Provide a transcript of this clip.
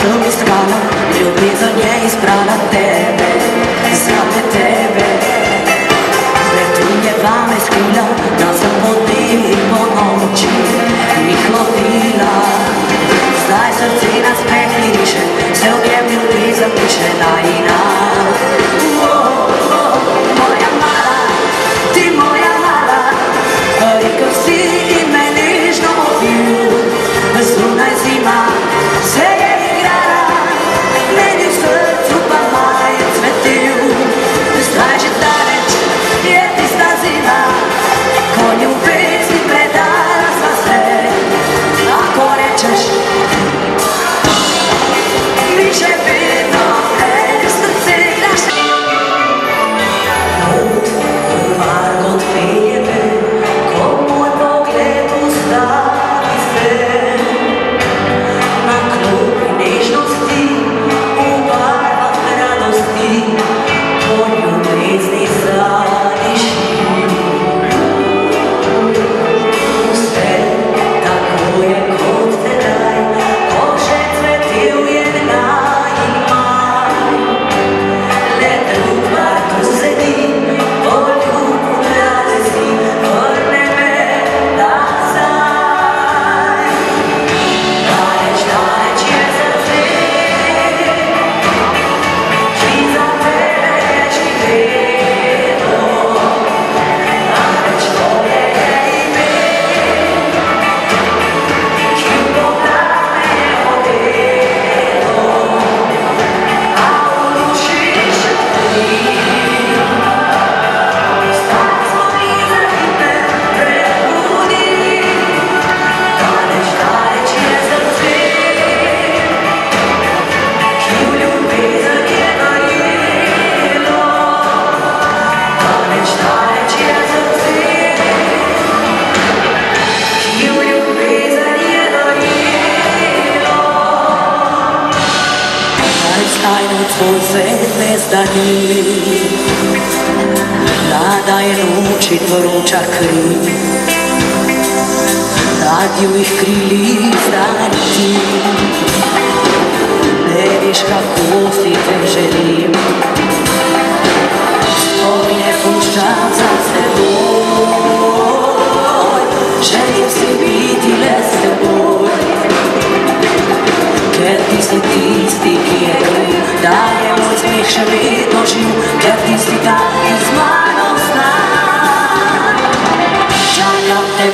mi stvarno, ljubizan je isprava tebe, znate tebe. Vetrunjevame skrila, da sam vodili po noći, ih lovila. Zdaj srce nas pehli više, se odjemlju ti zapišena i nas. Moja mala, ti moja mala, rekao si i me nižno opiju, zunaj zima se je igrala, meni u srcu pa maje cvetiju. Zdaj že daleč je tista zima, ko ljubezni predala sva se, ako rečeš više vidno, srce naše. Put varg od tebe, ko moj pogled ustavi se, na klubi nežnosti, u barvah radosti, po ljubezni zadiši. Vse tako je kot tedaj, ko še cvetil je naj in maj. Le drug bar tu sedi, po ljubu razesti, vrne me nazaj. Daleč, daleč je srce, ki za tebe je živelo. Daleč tvoje je ime, ki v pogled me je vodilo. A v duši še tli, zdaj smo mi zrite prebudili. Daleč, daleč je srce, ki v ljubezen je verjelo. Daleč, daleč je srce, ki v ljubezen je verjelo. Zdaj tvoj svet ne zdani, mlada je noč in vroča kri, nad jih krili zdaj ti. Ne veš, kako si te želim, spomine puščam za seboj, želim si biti le s teboj. Ker ti si tisti, ki je kriv, da je moj smeh še vedno živ, ker ti si tak in z mano znan. Čakam te